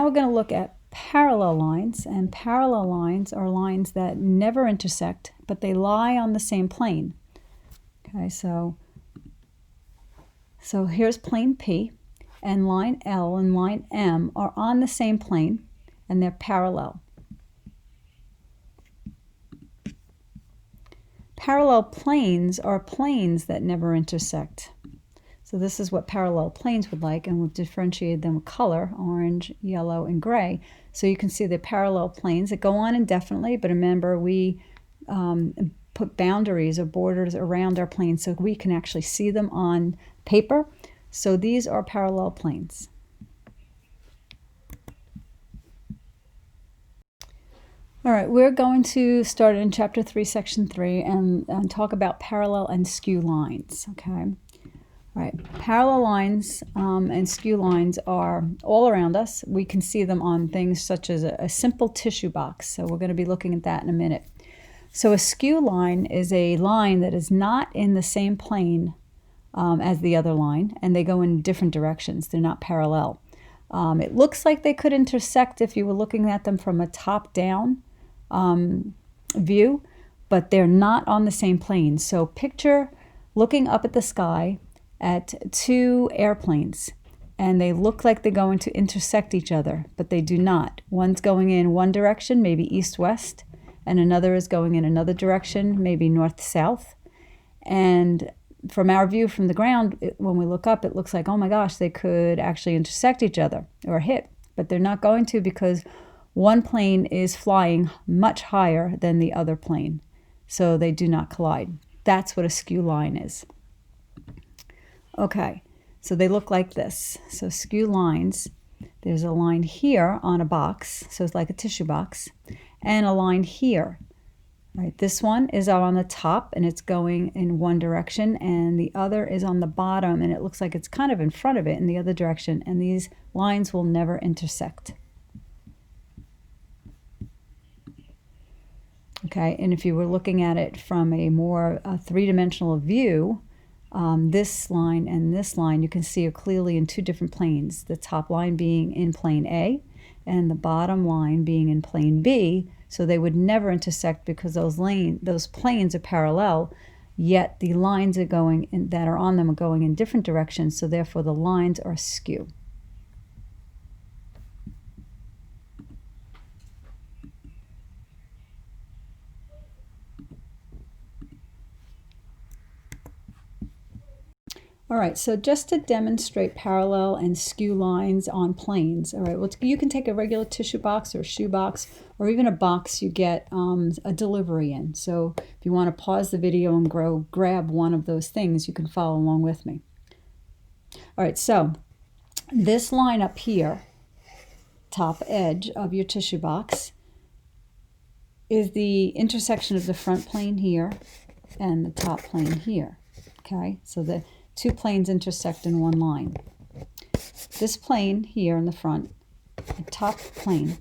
we're going to look at parallel lines, and parallel lines are lines that never intersect, but they lie on the same plane. Okay, so here's plane P, and line L and line M are on the same plane, and they're parallel. Parallel planes are planes that never intersect. So this is what parallel planes would like, and we've differentiated them with color, orange, yellow, and gray. So you can see the parallel planes that go on indefinitely, but remember we put boundaries or borders around our planes so we can actually see them on paper. So these are parallel planes. All right, we're going to start in Chapter 3, Section 3, and talk about parallel and skew lines, okay? All right, parallel lines and skew lines are all around us. We can see them on things such as a simple tissue box, so we're going to be looking at that in a minute. So a skew line is a line that is not in the same plane as the other line, and they go in different directions. They're not parallel. It looks like they could intersect if you were looking at them from a top-down view, but they're not on the same plane. So picture looking up at the sky at two airplanes, and they look like they're going to intersect each other, but they do not. One's going in one direction, maybe east-west, and another is going in another direction, maybe north-south. And from our view from the ground, when we look up, it looks like, oh my gosh, they could actually intersect each other or hit, but they're not going to because one plane is flying much higher than the other plane, so they do not collide. That's what a skew line is. Okay, so they look like this. So skew lines, there's a line here on a box, so it's like a tissue box, and a line here. All right, this one is out on the top, and it's going in one direction, and the other is on the bottom, and it looks like it's kind of in front of it in the other direction, and these lines will never intersect. Okay, and if you were looking at it from a more three-dimensional view, this line and this line, you can see are clearly in two different planes, the top line being in plane A and the bottom line being in plane B, so they would never intersect because those planes are parallel, yet the lines are that are on them are going in different directions, so therefore the lines are skew. All right, so just to demonstrate parallel and skew lines on planes, all right, well, you can take a regular tissue box or a shoe box or even a box you get a delivery in. So if you want to pause the video and grab one of those things, you can follow along with me. All right, so this line up here, top edge of your tissue box, is the intersection of the front plane here and the top plane here, okay? So the two planes intersect in one line. This plane here in the front, the top plane,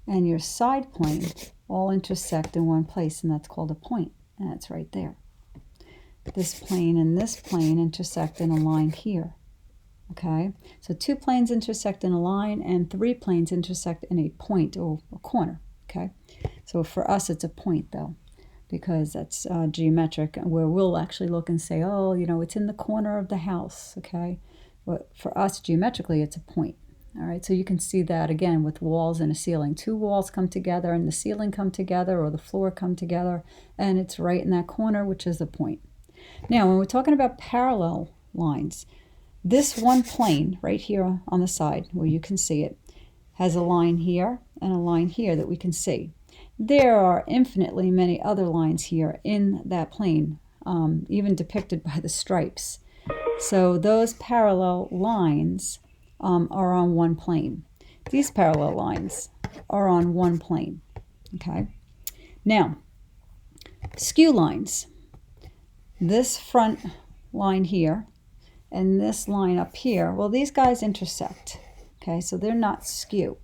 and your side plane all intersect in one place, and that's called a point, and that's right there. This plane and this plane intersect in a line here, okay? So two planes intersect in a line, and three planes intersect in a point or a corner, okay? So for us, it's a point, though, because that's geometric, where we'll actually look and say, oh, you know, it's in the corner of the house, okay? But for us, geometrically, it's a point. All right, so you can see that again with walls and a ceiling. Two walls come together and the ceiling come together, or the floor come together, and it's right in that corner, which is a point. Now, when we're talking about parallel lines, this one plane right here on the side where you can see it has a line here and a line here that we can see. There are infinitely many other lines here in that plane, even depicted by the stripes. So those parallel lines are on one plane. These parallel lines are on one plane, okay? Now, skew lines. This front line here and this line up here, well, these guys intersect, okay? So they're not skew,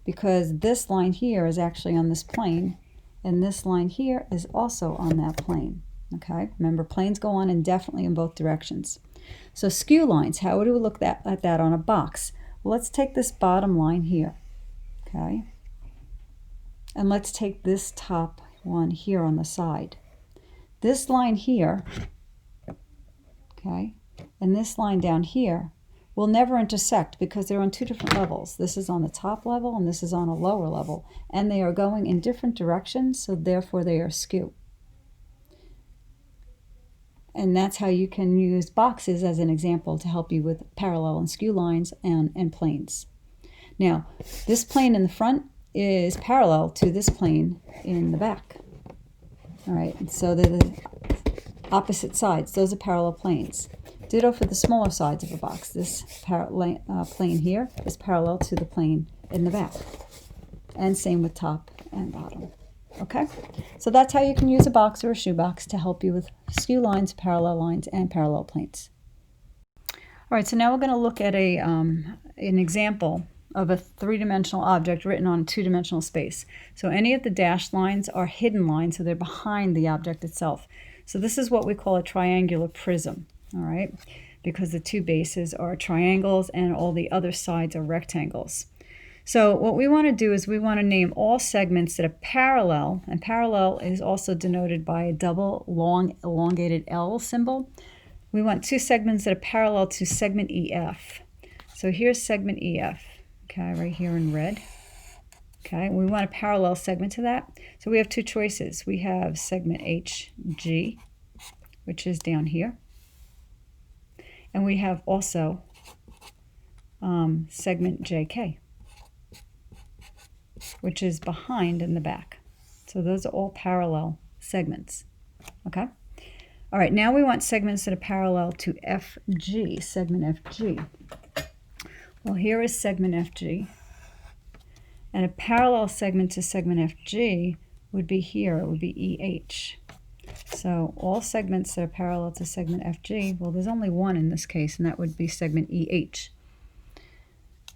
because this line here is actually on this plane, and this line here is also on that plane, okay? Remember, planes go on indefinitely in both directions. So skew lines, how would we look at that on a box? Well, let's take this bottom line here, okay? And let's take this top one here on the side. This line here, okay, and this line down here will never intersect because they're on two different levels. This is on the top level and this is on a lower level, and they are going in different directions, so therefore they are skew. And that's how you can use boxes as an example to help you with parallel and skew lines and planes. Now, this plane in the front is parallel to this plane in the back. All right, so they're the opposite sides. Those are parallel planes. Ditto for the smaller sides of a box. This plane here is parallel to the plane in the back. And same with top and bottom. Okay, so that's how you can use a box or a shoebox to help you with skew lines, and parallel planes. All right, so now we're going to look at an example of a three-dimensional object written on a two-dimensional space. So any of the dashed lines are hidden lines, so they're behind the object itself. So this is what we call a triangular prism, all right, because the two bases are triangles and all the other sides are rectangles. So what we want to do is we want to name all segments that are parallel, and parallel is also denoted by a double long elongated L symbol. We want two segments that are parallel to segment EF. So here's segment EF, okay, right here in red. Okay, we want a parallel segment to that. So we have two choices. We have segment HG, which is down here. And we have also segment JK, which is behind in the back. So those are all parallel segments, okay? All right, now we want segments that are parallel to FG, segment FG. Well, here is segment FG. And a parallel segment to segment FG would be here, it would be EH. So all segments that are parallel to segment FG, well, there's only one in this case, and that would be segment EH.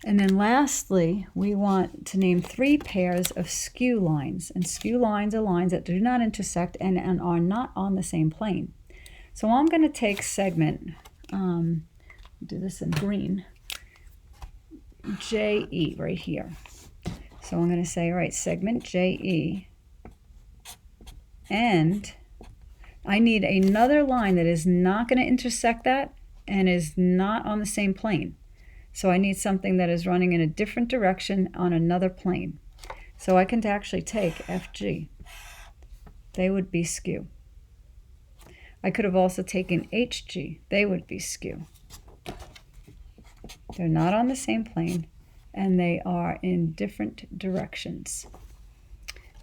And then lastly, we want to name three pairs of skew lines. And skew lines are lines that do not intersect and are not on the same plane. So I'm going to take segment, do this in green, JE right here. So I'm going to say, all right, segment JE, and I need another line that is not going to intersect that and is not on the same plane. So I need something that is running in a different direction on another plane. So I can actually take FG. They would be skew. I could have also taken HG. They would be skew. They're not on the same plane, and they are in different directions.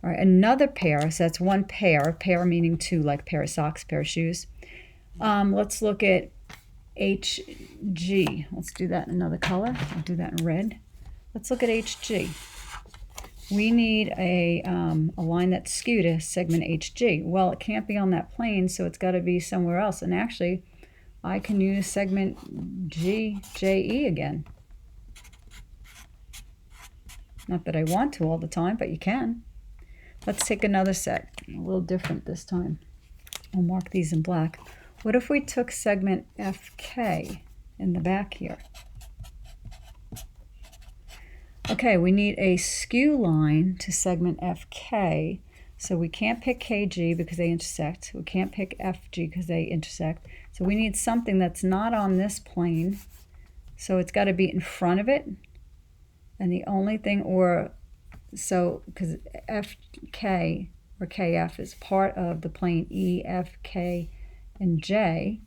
All right, another pair, so that's one pair meaning two, like pair of socks, pair of shoes. Let's look at HG. Let's do that in another color. I'll do that in red. Let's look at HG. We need a line that's skewed to segment HG. Well, it can't be on that plane, so it's got to be somewhere else. And actually, I can use segment JE again. Not that I want to all the time, but you can. Let's take another set, a little different this time. I'll mark these in black. What if we took segment FK in the back here? Okay, we need a skew line to segment FK, so we can't pick KG because they intersect. We can't pick FG because they intersect. So we need something that's not on this plane, so it's got to be in front of it. And the only thing, because FK or KF is part of the plane E, F, K, and J,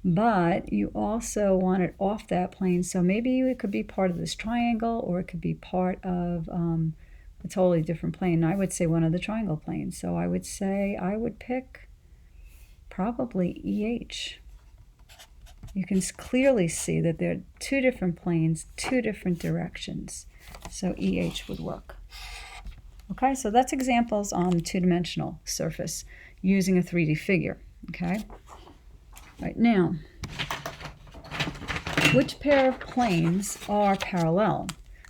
but you also want it off that plane, so maybe it could be part of this triangle, or it could be part of a totally different plane. I would say one of the triangle planes, so I would say I would pick probably EH. You can clearly see that there are two different planes, two different directions, so EH would work. Okay, so that's examples on the two-dimensional surface using a 3D figure. Okay, right now, which pair of planes are parallel?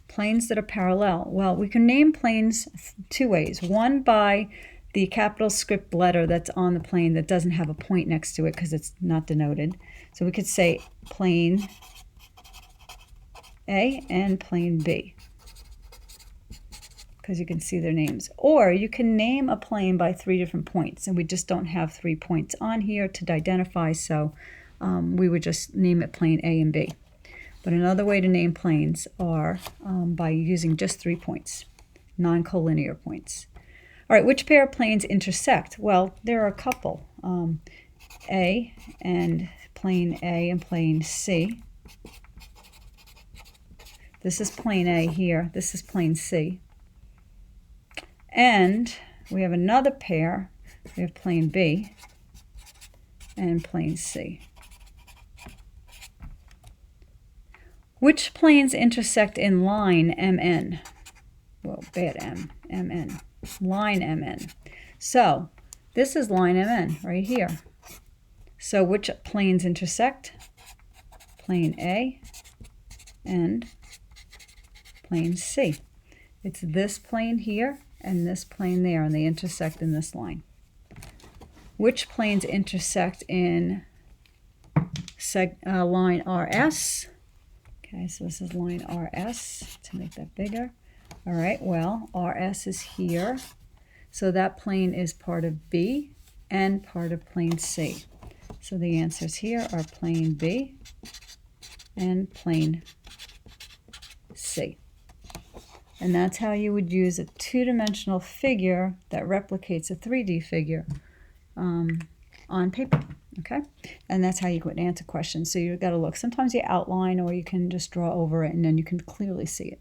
Planes that are parallel. Well, we can name planes two ways. One by the capital script letter that's on the plane that doesn't have a point next to it because it's not denoted. So we could say plane A and plane B, because you can see their names. Or you can name a plane by 3 different points, and we just don't have 3 points on here to identify, so we would just name it plane A and B. But another way to name planes are by using just 3 points, non-collinear points. All right, which pair of planes intersect? Well, there are a couple. A and plane C. This is plane A here. This is plane C. And we have another pair. We have plane B and plane C. Which planes intersect in line MN? Well, bad M, MN. Line MN. So this is line MN right here. So which planes intersect? Plane A and plane C. It's this plane here and this plane there, and they intersect in this line. Which planes intersect in line RS? Okay, so this is line RS, to make that bigger. All right, well, RS is here, so that plane is part of B and part of plane C. So the answers here are plane B and plane C. And that's how you would use a 2-dimensional figure that replicates a 3D figure on paper, okay? And that's how you would answer questions. So you've got to look. Sometimes you outline, or you can just draw over it, and then you can clearly see it.